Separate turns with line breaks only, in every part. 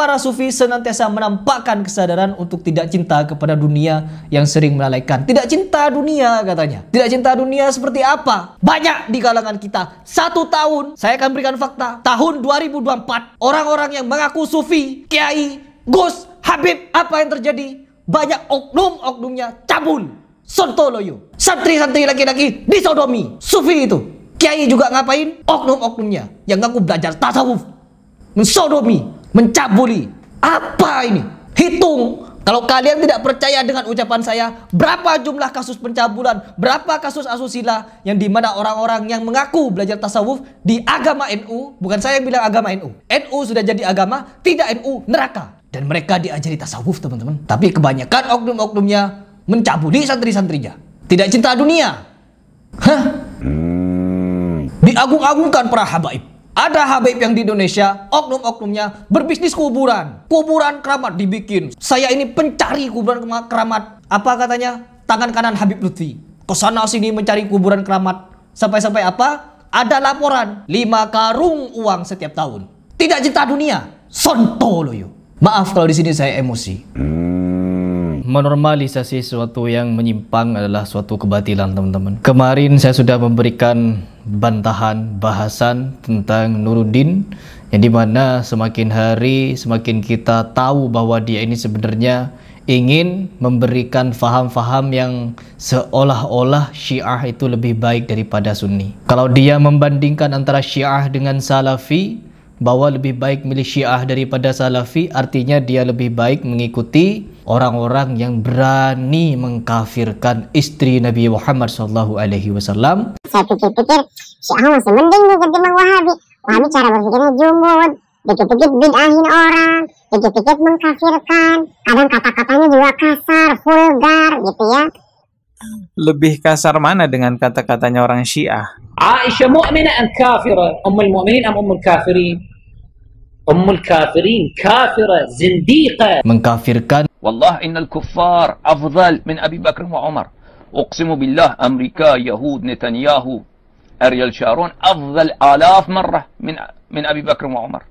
para sufi senantiasa menampakkan kesadaran untuk tidak cinta kepada dunia yang sering melalaikan. Tidak cinta dunia katanya. Tidak cinta dunia seperti apa? Banyak di kalangan kita. 1 tahun, saya akan berikan fakta. Tahun 2024, orang-orang yang mengaku sufi, kiai, gus, habib, apa yang terjadi? Banyak oknum-oknumnya cabul, sontoloyo. Santri-santri laki-laki disodomi. Sufi itu. Kiai juga ngapain? Oknum-oknumnya yang ngaku belajar tasawuf, mensodomi, mencabuli. Apa ini? Hitung. Kalau kalian tidak percaya dengan ucapan saya, berapa jumlah kasus pencabulan, berapa kasus asusila yang dimana orang-orang yang mengaku belajar tasawuf di agama NU, bukan saya yang bilang agama NU. NU sudah jadi agama, tidak NU neraka. Dan mereka diajari tasawuf, teman-teman. Tapi kebanyakan oknum-oknumnya mencabuli santri-santrinya. Tidak cinta dunia. Hah? Diagung-agungkan para habaib. Ada habaib yang di Indonesia, oknum-oknumnya berbisnis kuburan. Kuburan keramat dibikin. Saya ini pencari kuburan keramat. Apa katanya? Tangan kanan Habib Lutfi. Kesana sini mencari kuburan keramat. Sampai-sampai apa? Ada laporan 5 karung uang setiap tahun. Tidak cinta dunia. Sontoloyo. Maaf kalau di sini saya emosi. Menormalisasi sesuatu yang menyimpang adalah suatu kebatilan, teman-teman. Kemarin saya sudah memberikan bantahan bahasan tentang Nuruddin, yang dimana semakin hari semakin kita tahu bahwa dia ini sebenarnya ingin memberikan faham-faham yang seolah-olah Syiah itu lebih baik daripada Sunni. Kalau dia membandingkan antara Syiah dengan Salafi, bahwa lebih baik milih Syiah daripada Salafi, artinya dia lebih baik mengikuti orang-orang yang berani mengkafirkan istri Nabi Muhammad SAW.
Saya pikir-pikir Syiah masih mending nih ketimbang Wahabi. Wahabi cara berpikirnya jumud, dikit-dikit bid'ahin orang, dikit-dikit mengkafirkan, kadang kata-katanya juga kasar, vulgar gitu ya.
Lebih kasar mana dengan kata-katanya orang Syiah?
Aisyah mu'minah am kafirah? Ummul mu'minin am ummul kafirin? Ummul kafirin kafirah, zindiqah.
Mengkafirkan.
والله إن الكفار أفضل من أبي بكر وعمر. أقسم بالله أمريكا يهود نتنياهو أريال شارون أفضل آلاف مرة من أبي بكر وعمر.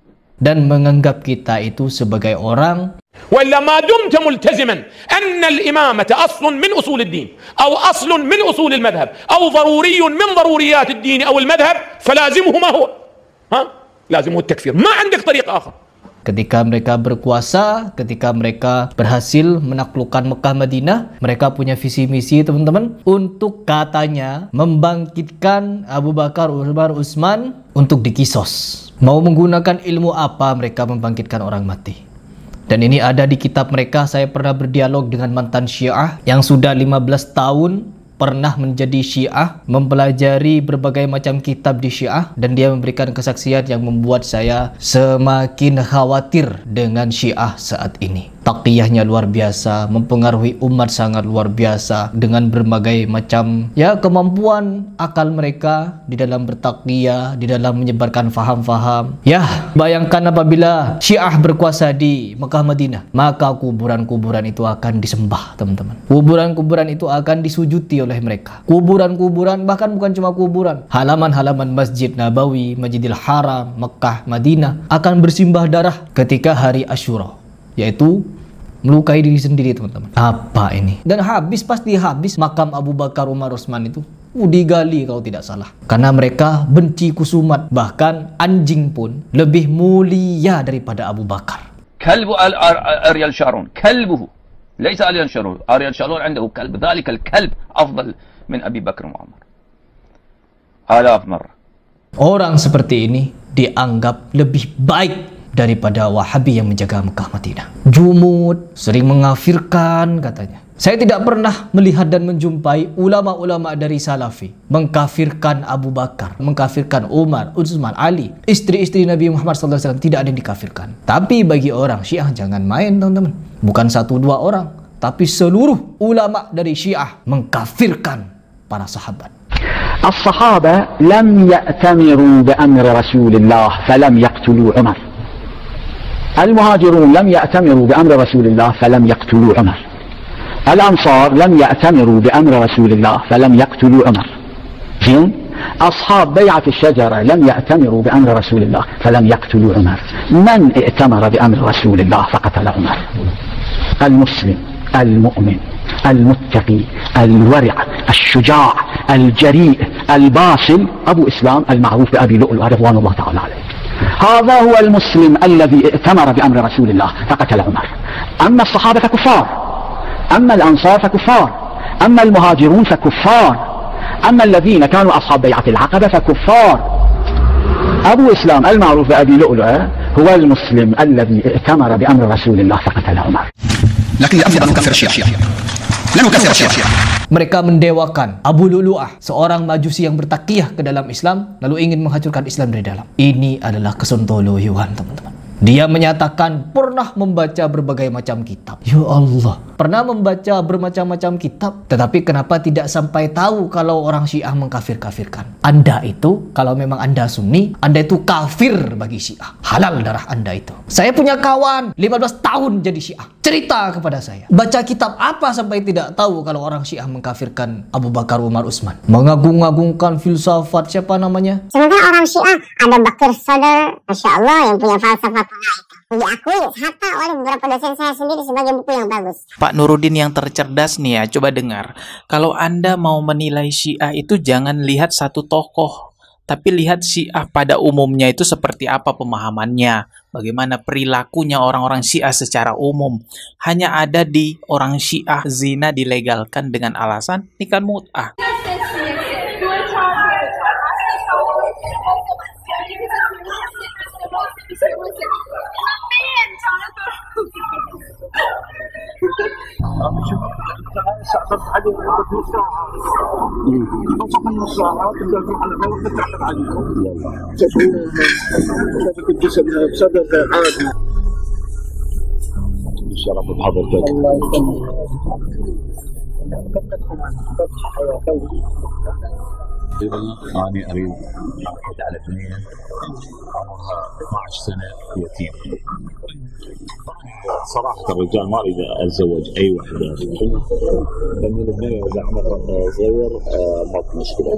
Dan menganggap kita itu sebagai orang.
وإلا ما دمت ملتزما أن الإمامة أصل من أصول الدين أو أصل من أصول المذهب أو ضروري من ضروريات الدين أو المذهب فلازمه ما هو؟ لازمه التكفير. ما عندك طريق آخر.
Ketika mereka berkuasa, ketika mereka berhasil menaklukkan Mekah Madinah, mereka punya visi misi, teman-teman, untuk katanya membangkitkan Abu Bakar, Umar, Utsman untuk dikisos. Mau menggunakan ilmu apa mereka membangkitkan orang mati? Dan ini ada di kitab mereka. Saya pernah berdialog dengan mantan Syiah yang sudah 15 tahun pernah menjadi Syiah, mempelajari berbagai macam kitab di Syiah, dan dia memberikan kesaksian yang membuat saya semakin khawatir dengan Syiah saat ini. Taqiyahnya luar biasa, mempengaruhi umat sangat luar biasa dengan berbagai macam kemampuan akal mereka di dalam bertaqiyah, di dalam menyebarkan faham-faham. Bayangkan apabila Syiah berkuasa di Mekah Madinah, maka kuburan-kuburan itu akan disembah, teman-teman. Kuburan-kuburan itu akan disujuti oleh mereka. Kuburan-kuburan, bahkan bukan cuma kuburan, halaman-halaman Masjid Nabawi, Masjidil Haram, Mekah, Madinah akan bersimbah darah ketika hari Asyura, yaitu melukai diri sendiri, teman-teman. Apa ini? Dan pasti habis makam Abu Bakar, Umar, Utsman itu digali kalau tidak salah. Karena mereka benci kusumat. Bahkan anjing pun lebih mulia daripada Abu Bakar.
كلب أريال شارون كلبه ليس أريال شارون. أريال شارون عنده كلب. ذلك الكلب أفضل من أبي بكر وعمر آلاف مرة.
Orang seperti ini dianggap lebih baik daripada Wahabi yang menjaga Mekah Madinah. Jumud, sering mengkafirkan katanya. Saya tidak pernah melihat dan menjumpai ulama-ulama dari Salafi mengkafirkan Abu Bakar, mengkafirkan Umar, Utsman, Ali. Istri-istri Nabi Muhammad SAW tidak ada yang dikafirkan. Tapi bagi orang Syiah jangan main, teman-teman. Bukan 1-2 orang, tapi seluruh ulama dari Syiah mengkafirkan para sahabat.
الصحابة لم يأتمروا بأمر رسول الله فلم يقتلوا عمر. المهاجرون لم يأتمروا بأمر رسول الله فلم يقتلوا عمر. الأنصار لم يأتمروا بأمر رسول الله فلم يقتلوا عمر. أصحاب بيعة الشجرة لم يأتمروا بأمر رسول الله فلم يقتلوا عمر. من ائتمر بأمر رسول الله فقتل عمر؟ المسلم المؤمن المتقي الورع الشجاع الجريء الباسل أبو إسلام المعروف بأبي لؤلؤ رضوان الله تعالى عليه. هذا هو المسلم الذي ائتمر بأمر رسول الله فقتل عمر. أما الصحابة فكفار، أما الأنصار فكفار، أما المهاجرون فكفار، أما الذين كانوا أصحاب بيعة العقبة فكفار. أبو إسلام المعروف بأبي لؤلؤ هو المسلم الذي ائتمر بأمر رسول الله فقتل عمر.
لكن الأفضل أن نكفر الشيعة. لا نكفر الشيعة.
Mereka mendewakan Abu Lu'lu'ah, seorang majusi yang bertakiyah ke dalam Islam, lalu ingin menghancurkan Islam dari dalam. Ini adalah kesontoloyuan, teman-teman. Dia menyatakan pernah membaca berbagai macam kitab. Ya Allah, pernah membaca bermacam-macam kitab, tetapi kenapa tidak sampai tahu kalau orang Syiah mengkafir-kafirkan? Anda itu, kalau memang Anda Sunni, Anda itu kafir bagi Syiah. Halal darah Anda itu. Saya punya kawan 15 tahun jadi Syiah. Cerita kepada saya. Baca kitab apa sampai tidak tahu kalau orang Syiah mengkafirkan Abu Bakar, Umar, Utsman? Mengagung-agungkan filsafat siapa namanya?
Sementara orang Syiah ada Bakir Sadr, Masya Allah, yang punya falsafat diakui hatta oleh beberapa dosen saya sendiri sebagai buku yang bagus.
Pak Nuruddin yang tercerdas nih ya, coba dengar. Kalau Anda mau menilai Syiah itu jangan lihat satu tokoh, tapi lihat Syiah pada umumnya itu seperti apa pemahamannya, bagaimana perilakunya orang-orang Syiah secara umum. Hanya ada di orang Syiah zina dilegalkan dengan alasan nikah mut'ah.
أنا أريد أحد على اثنين عمرها 12 سنة يتيم. صراحة الرجال ما أريد أتزوج أي وحدة، لأن البنية إذا عمرها صغير ما في مشكلة.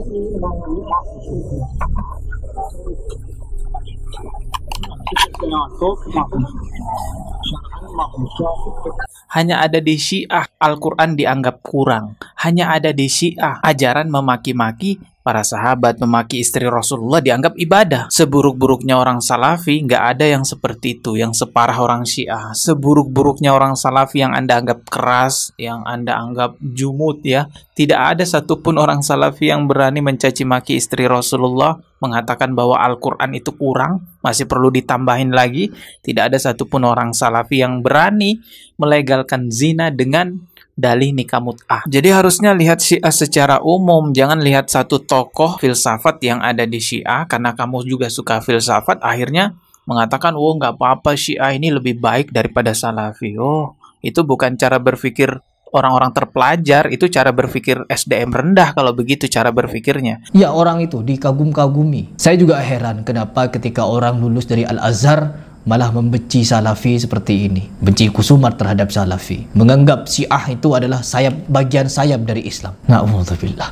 Hanya ada di Syiah Al-Quran dianggap kurang. Hanya ada di Syiah ajaran memaki-maki para sahabat, memaki istri Rasulullah dianggap ibadah. Seburuk-buruknya orang Salafi, nggak ada yang seperti itu, yang separah orang Syiah. Seburuk-buruknya orang Salafi yang Anda anggap keras, yang Anda anggap jumut ya, tidak ada satupun orang Salafi yang berani mencaci maki istri Rasulullah, mengatakan bahwa Al-Quran itu kurang, masih perlu ditambahin lagi. Tidak ada satupun orang Salafi yang berani melegalkan zina dengan dalih nikah mut'ah. Jadi harusnya lihat Syiah secara umum, jangan lihat satu tokoh filsafat yang ada di Syiah, karena kamu juga suka filsafat, akhirnya mengatakan, oh nggak apa-apa Syiah ini lebih baik daripada Salafi. Oh, itu bukan cara berpikir orang-orang terpelajar, itu cara berpikir SDM rendah kalau begitu cara berpikirnya.
Ya, orang itu dikagum-kagumi. Saya juga heran kenapa ketika orang lulus dari Al-Azhar malah membenci Salafi seperti ini. Benci kusumat terhadap Salafi. Menganggap Syiah itu adalah bagian sayap dari Islam. Na'udzubillah.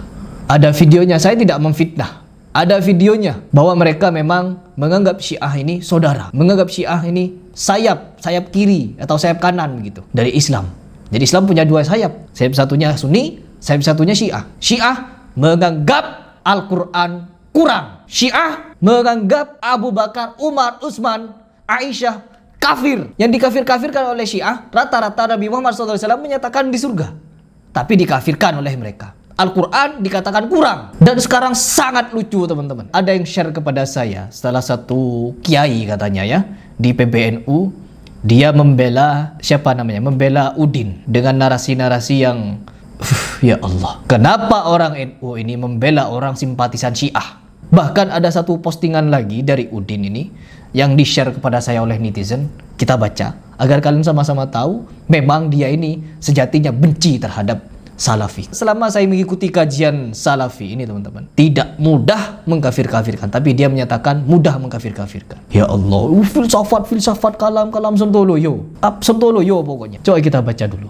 Ada videonya, saya tidak memfitnah. Ada videonya bahwa mereka memang menganggap Syiah ini saudara. Menganggap Syiah ini sayap kiri atau sayap kanan begitu dari Islam. Jadi Islam punya dua sayap. Sayap satunya Sunni, sayap satunya Syiah. Syiah menganggap Al-Quran kurang. Syiah menganggap Abu Bakar, Umar, Utsman, Aisyah kafir. Yang dikafir-kafirkan oleh Syiah, rata-rata Nabi Muhammad SAW menyatakan di surga, tapi dikafirkan oleh mereka. Al-Quran dikatakan kurang. Dan sekarang sangat lucu teman-teman. Ada yang share kepada saya, salah satu kiai katanya ya, di PBNU, dia membela siapa namanya? Membela Udin dengan narasi-narasi yang ya Allah. Kenapa orang NU ini membela orang simpatisan Syiah? Bahkan ada satu postingan lagi dari Udin ini yang di-share kepada saya oleh netizen. Kita baca agar kalian sama-sama tahu memang dia ini sejatinya benci terhadap Salafi. Selama saya mengikuti kajian Salafi ini teman-teman, tidak mudah mengkafir-kafirkan, tapi dia menyatakan mudah mengkafir-kafirkan. Ya Allah, filsafat kalam-kalam sontoloyo. Sontoloyo pokoknya. Coba kita baca dulu.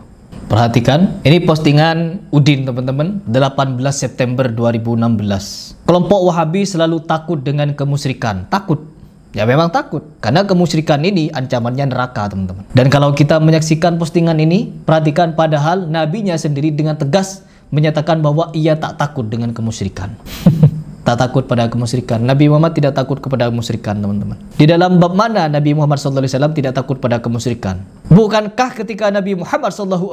Perhatikan, ini postingan Udin teman-teman, 18 September 2016. Kelompok Wahabi selalu takut dengan kemusyrikan. Takut. Ya memang takut. Karena kemusyrikan ini ancamannya neraka teman-teman. Dan kalau kita menyaksikan postingan ini, perhatikan padahal nabinya sendiri dengan tegas menyatakan bahwa ia tak takut dengan kemusyrikan. Tak takut pada kemusyrikan. Nabi Muhammad tidak takut kepada kemusyrikan teman-teman. Di dalam bab mana Nabi Muhammad SAW tidak takut pada kemusyrikan? Bukankah ketika Nabi Muhammad SAW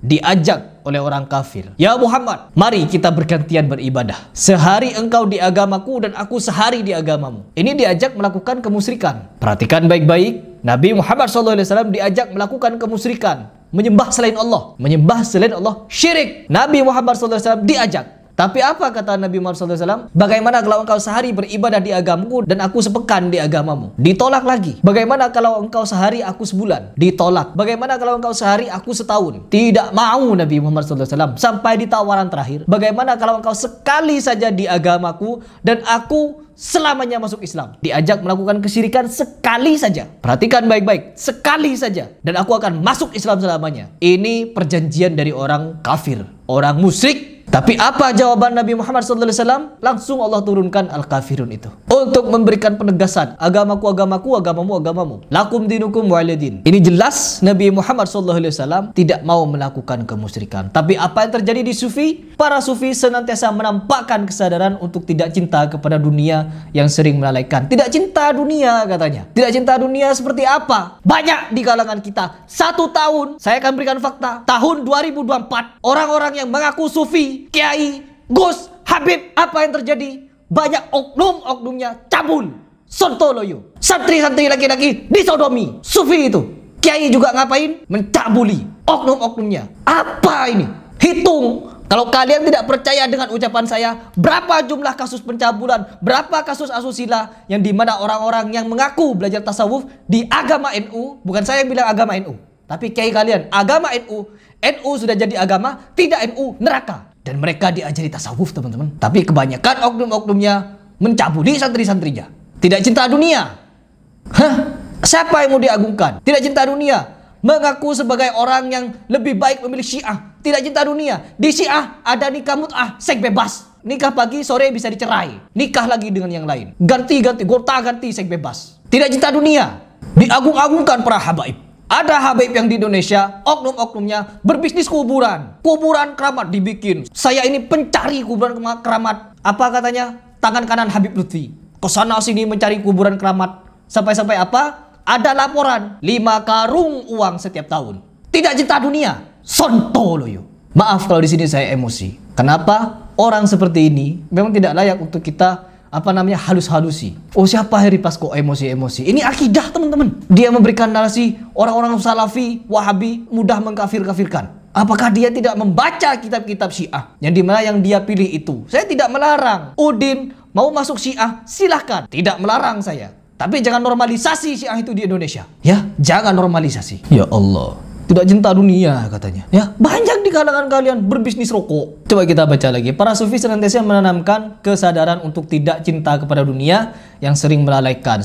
diajak oleh orang kafir, "Ya Muhammad, mari kita bergantian beribadah. Sehari engkau di agamaku dan aku sehari di agamamu." Ini diajak melakukan kemusyrikan. Perhatikan baik-baik. Nabi Muhammad SAW diajak melakukan kemusyrikan, menyembah selain Allah, syirik. Nabi Muhammad SAW diajak. Tapi apa kata Nabi Muhammad SAW? Bagaimana kalau engkau sehari beribadah di agamaku dan aku sepekan di agamamu? Ditolak lagi. Bagaimana kalau engkau sehari aku sebulan? Ditolak. Bagaimana kalau engkau sehari aku setahun? Tidak mau Nabi Muhammad SAW. Sampai di tawaran terakhir. Bagaimana kalau engkau sekali saja di agamaku dan aku selamanya masuk Islam? Diajak melakukan kesyirikan sekali saja. Perhatikan baik-baik. Sekali saja. Dan aku akan masuk Islam selamanya. Ini perjanjian dari orang kafir. Orang musyrik. Tapi apa jawaban Nabi Muhammad SAW? Langsung Allah turunkan Al-Kafirun itu. Untuk memberikan penegasan. Agamaku, agamaku, agamamu, agamamu. Lakum dinukum walidin. Ini jelas Nabi Muhammad SAW tidak mau melakukan kemusyrikan. Tapi apa yang terjadi di Sufi? Para Sufi senantiasa menampakkan kesadaran untuk tidak cinta kepada dunia yang sering melalaikan. Tidak cinta dunia katanya. Tidak cinta dunia seperti apa? Banyak di kalangan kita. 1 tahun, saya akan berikan fakta. Tahun 2024, orang-orang yang mengaku Sufi, Kiai, Gus, Habib, apa yang terjadi? Banyak oknum-oknumnya cabul, sontoloyo. Santri-santri laki-laki disodomi. Sufi itu. Kiai juga ngapain? Mencabuli oknum-oknumnya. Apa ini? Hitung. Kalau kalian tidak percaya dengan ucapan saya, berapa jumlah kasus pencabulan, berapa kasus asusila yang dimana orang-orang yang mengaku belajar tasawuf di agama NU, bukan saya yang bilang agama NU, tapi kiai kalian, agama NU sudah jadi agama, tidak NU, neraka. Dan mereka diajari tasawuf teman-teman. Tapi kebanyakan oknum-oknumnya mencabuli santri-santrinya. Tidak cinta dunia. Siapa yang mau diagungkan? Tidak cinta dunia. Mengaku sebagai orang yang lebih baik memilih Syiah. Tidak cinta dunia. Di Syiah ada nikah mut'ah, seks bebas. Nikah pagi, sore bisa dicerai. Nikah lagi dengan yang lain. Ganti-ganti, gonta-ganti, seks bebas. Tidak cinta dunia. Diagung-agungkan para habaib. Ada habaib yang di Indonesia, oknum-oknumnya berbisnis kuburan. Kuburan keramat dibikin. Saya ini pencari kuburan keramat. Apa katanya? Tangan kanan Habib Lutfi. Kesana sini mencari kuburan keramat. Sampai-sampai apa? Ada laporan 5 karung uang setiap tahun. Tidak cinta dunia. Sontoloyo. Maaf kalau di sini saya emosi. Kenapa? Orang seperti ini memang tidak layak untuk kita halus-halusi. Oh, siapa Heri pas kok emosi-emosi? Ini akidah teman-teman. Dia memberikan narasi orang-orang Salafi, Wahabi mudah mengkafir-kafirkan. Apakah dia tidak membaca kitab-kitab Syiah yang dimana yang dia pilih itu? Saya tidak melarang. Udin mau masuk Syiah, silahkan. Tidak melarang saya. Tapi jangan normalisasi Syiah itu di Indonesia. Ya, jangan normalisasi. Ya Allah. Tidak cinta dunia katanya. Ya, banyak di kalangan kalian berbisnis rokok. Coba kita baca lagi. Para Sufi senantiasa menanamkan kesadaran untuk tidak cinta kepada dunia yang sering melalaikan.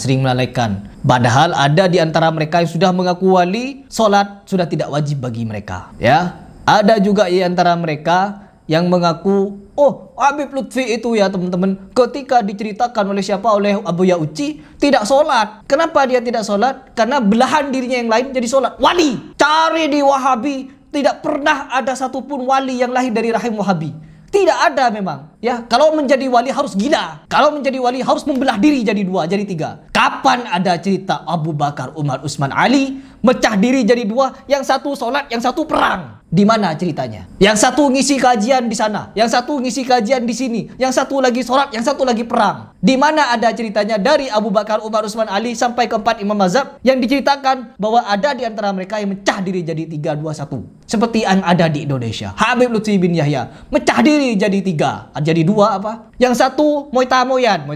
Padahal ada di antara mereka yang sudah mengaku wali, sholat sudah tidak wajib bagi mereka. Ya, ada juga di antara mereka yang mengaku, oh Habib Lutfi itu ya teman-teman, ketika diceritakan oleh siapa? Oleh Abu Yauci, tidak sholat. Kenapa dia tidak sholat? Karena belahan dirinya yang lain jadi sholat. Wali. Cari di Wahabi, tidak pernah ada satupun wali yang lahir dari rahim Wahabi. Tidak ada memang. Ya, kalau menjadi wali harus gila. Kalau menjadi wali harus membelah diri jadi 2, jadi 3. Kapan ada cerita Abu Bakar, Umar, Utsman, Ali mecah diri jadi 2, yang satu sholat, yang satu perang? Di mana ceritanya? Yang satu ngisi kajian di sana, yang satu ngisi kajian di sini, yang satu lagi sholat, yang satu lagi perang. Di mana ada ceritanya dari Abu Bakar, Umar, Utsman, Ali sampai ke 4 imam mazhab yang diceritakan bahwa ada di antara mereka yang mecah diri jadi 3, 2, 1. Seperti yang ada di Indonesia. Habib Lutfi bin Yahya mecah diri jadi 3, jadi 2 apa? Yang satu moytamoyan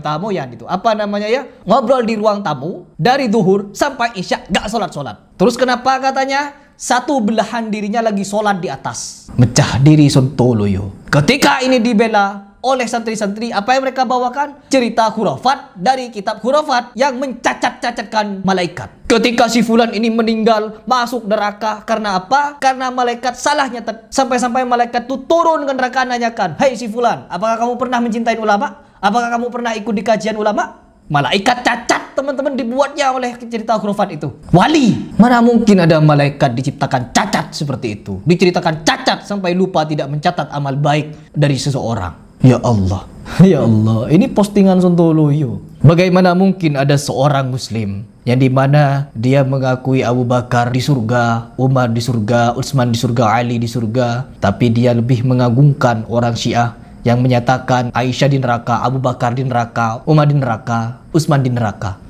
itu. Apa namanya ya? Ngobrol di ruang tamu dari zuhur sampai isya gak sholat-sholat. Terus kenapa katanya? Satu belahan dirinya lagi sholat di atas. Mecah diri sontoloyo. Ketika ini dibela, oleh santri-santri, apa yang mereka bawakan? Cerita khurafat dari kitab khurafat yang mencacat-cacatkan malaikat. Ketika si fulan ini meninggal, masuk neraka. Karena apa? Karena malaikat salah nyatet. Sampai-sampai malaikat itu turun ke neraka nanyakan, "Hei si fulan, apakah kamu pernah mencintai ulama? Apakah kamu pernah ikut di kajian ulama?" Malaikat cacat, teman-teman, dibuatnya oleh cerita khurafat itu. Wali, mana mungkin ada malaikat diciptakan cacat seperti itu. Diceritakan cacat sampai lupa tidak mencatat amal baik dari seseorang. Ya Allah, ya Allah, ini postingan Sontoloyo. Bagaimana mungkin ada seorang muslim yang dimana dia mengakui Abu Bakar di surga, Umar di surga, Utsman di surga, Ali di surga, tapi dia lebih mengagungkan orang Syiah yang menyatakan Aisyah di neraka, Abu Bakar di neraka, Umar di neraka, Utsman di neraka.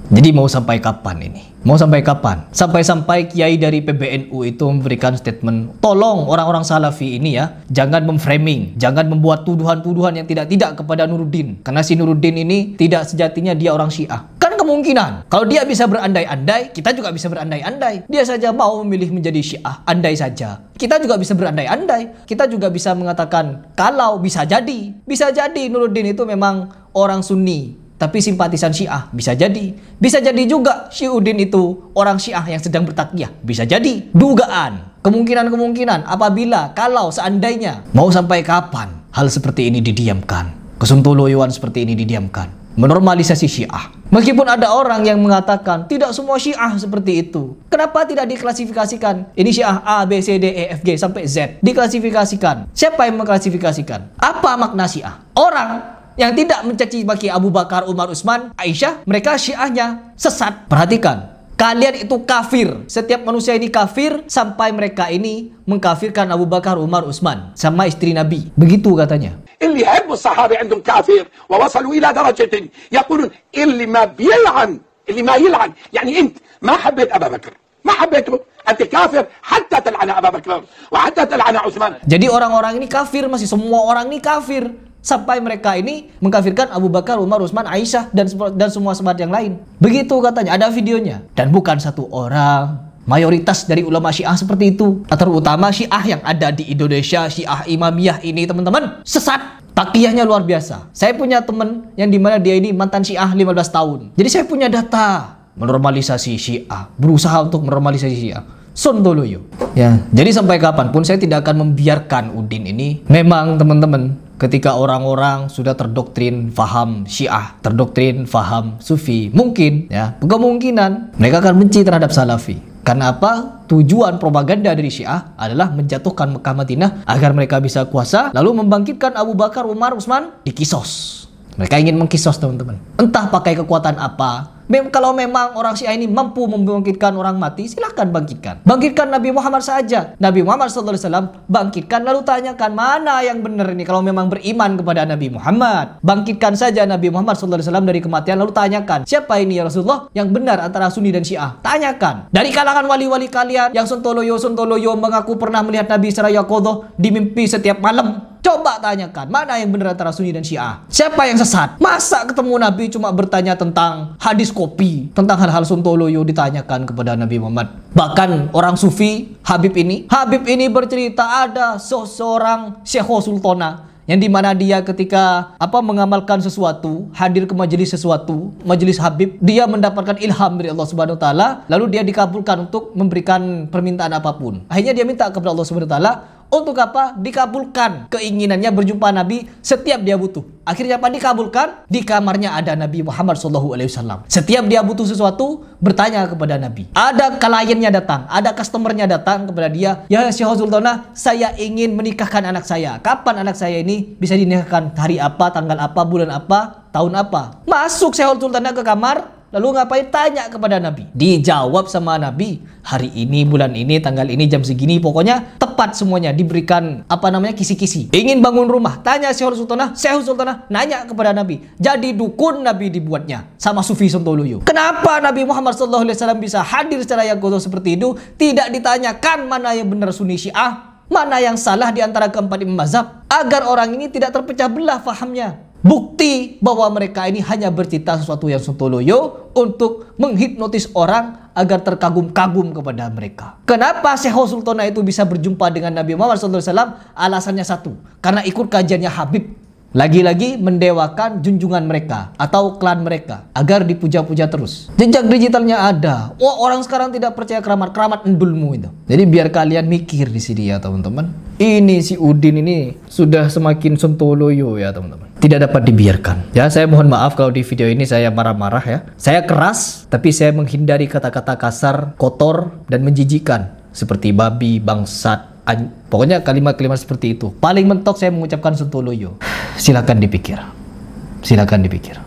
Jadi mau sampai kapan ini? Mau sampai kapan? Sampai-sampai kiai dari PBNU itu memberikan statement, tolong orang-orang Salafi ini ya, jangan memframing, jangan membuat tuduhan-tuduhan yang tidak-tidak kepada Nuruddin. Karena si Nuruddin ini tidak sejatinya dia orang Syiah. Kan kemungkinan, kalau dia bisa berandai-andai, kita juga bisa berandai-andai. Dia saja mau memilih menjadi Syiah, andai saja. Kita juga bisa berandai-andai. Kita juga bisa mengatakan, kalau bisa jadi Nuruddin itu memang orang Sunni, tapi simpatisan Syiah, bisa jadi. Bisa jadi juga Syiuddin itu orang Syiah yang sedang bertakyah, bisa jadi. Dugaan, kemungkinan-kemungkinan apabila, kalau, seandainya. Mau sampai kapan hal seperti ini didiamkan? Kesontoloyoan seperti ini didiamkan? Menormalisasi Syiah. Meskipun ada orang yang mengatakan tidak semua Syiah seperti itu. Kenapa tidak diklasifikasikan? Ini Syiah A, B, C, D, E, F, G sampai Z. Diklasifikasikan. Siapa yang mengklasifikasikan? Apa makna Syiah? Orang yang tidak mencaci maki Abu Bakar, Umar, Utsman, Aisyah, mereka Syiahnya sesat. Perhatikan, kalian itu kafir. Setiap manusia ini kafir sampai mereka ini mengkafirkan Abu Bakar, Umar, Utsman sama istri Nabi. Begitu katanya.
اللي يحبوا الصحابة عندهم كافر ووصلوا إلى درجة يقولون اللي ما بيلعن اللي ما يلعن يعني أنت ما حبيت أبا بكر ما حبيته أنت كافر حتى تلعن أبا بكر وحتى تلعن عثمان. Jadi orang-orang ini kafir, masih semua orang ini kafir sampai mereka ini mengkafirkan Abu Bakar, Umar, Utsman, Aisyah dan semua sahabat yang lain. Begitu katanya, ada videonya. Dan bukan satu orang, mayoritas dari ulama Syiah seperti itu. Terutama Syiah yang ada di Indonesia, Syiah Imamiyah ini teman-teman, sesat. Takiyahnya luar biasa. Saya punya teman yang dimana dia ini mantan Syiah 15 tahun. Jadi saya punya data menormalisasi Syiah, berusaha untuk menormalisasi Syiah. Sontoloyo. Ya, jadi sampai kapanpun saya tidak akan membiarkan Udin ini. Memang teman-teman, ketika orang-orang sudah terdoktrin faham Syiah, terdoktrin faham Sufi, mungkin ya, kemungkinan mereka akan benci terhadap Salafi. Karena apa? Tujuan propaganda dari Syiah adalah menjatuhkan Mekah Madinah agar mereka bisa kuasa, lalu membangkitkan Abu Bakar, Umar, Utsman di kisos. Mereka ingin mengkisos teman-teman. Entah pakai kekuatan apa. Kalau memang orang Syiah ini mampu membangkitkan orang mati, silahkan bangkitkan. Bangkitkan Nabi Muhammad saja. Nabi Muhammad SAW bangkitkan, lalu tanyakan mana yang benar ini kalau memang beriman kepada Nabi Muhammad. Bangkitkan saja Nabi Muhammad SAW dari kematian, lalu tanyakan, siapa ini ya Rasulullah yang benar antara Sunni dan Syiah? Tanyakan. Dari kalangan wali-wali kalian yang sontoloyo mengaku pernah melihat Nabi secara yaqadhah di mimpi setiap malam. Coba tanyakan, mana yang benar antara Sunni dan Syiah? Siapa yang sesat? Masa ketemu Nabi cuma bertanya tentang hadis kopi, tentang hal-hal sontoloyo ditanyakan kepada Nabi Muhammad. Bahkan orang Sufi, Habib ini bercerita ada seorang Syekh Sultana yang dimana dia ketika mengamalkan sesuatu, hadir ke majelis sesuatu, majelis Habib, dia mendapatkan ilham dari Allah Subhanahu wa taala, lalu dia dikabulkan untuk memberikan permintaan apapun. Akhirnya dia minta kepada Allah Subhanahu wa taala untuk apa? Dikabulkan keinginannya berjumpa Nabi setiap dia butuh. Akhirnya apa? Dikabulkan. Di kamarnya ada Nabi Muhammad SAW. Setiap dia butuh sesuatu, bertanya kepada Nabi. Ada kliennya datang, ada customernya datang kepada dia. Ya Syekh Sultana, saya ingin menikahkan anak saya. Kapan anak saya ini bisa dinikahkan? Hari apa, tanggal apa, bulan apa, tahun apa? Masuk Syekh Sultana ke kamar. Lalu ngapain? Tanya kepada Nabi. Dijawab sama Nabi, hari ini, bulan ini, tanggal ini, jam segini, pokoknya tepat semuanya, diberikan kisi-kisi. Ingin bangun rumah, tanya Syekh Sultana nanya kepada Nabi. Jadi dukun Nabi dibuatnya sama Sufi Sontoloyo. Kenapa Nabi Muhammad SAW bisa hadir secara yaqadhah seperti itu? Tidak ditanyakan mana yang benar Sunni Syiah, mana yang salah di antara keempat imam mazhab, agar orang ini tidak terpecah belah fahamnya. Bukti bahwa mereka ini hanya bercerita sesuatu yang sontoloyo untuk menghipnotis orang agar terkagum-kagum kepada mereka. Kenapa Syekh Sultana itu bisa berjumpa dengan Nabi Muhammad SAW? Alasannya satu, karena ikut kajiannya Habib.
Lagi-lagi mendewakan junjungan mereka atau klan mereka agar dipuja-puja terus. Jejak digitalnya ada. Wah, orang sekarang tidak percaya keramat endulmu itu. Jadi biar kalian mikir di sini ya teman-teman. Ini si Udin ini sudah semakin sontoloyo ya teman-teman. Tidak dapat dibiarkan. Ya, saya mohon maaf kalau di video ini saya marah-marah ya. Saya keras, tapi saya menghindari kata-kata kasar, kotor, dan menjijikan. Seperti babi, bangsat, pokoknya kalimat-kalimat seperti itu. Paling mentok saya mengucapkan sontoloyo. Silakan dipikir. Silakan dipikir.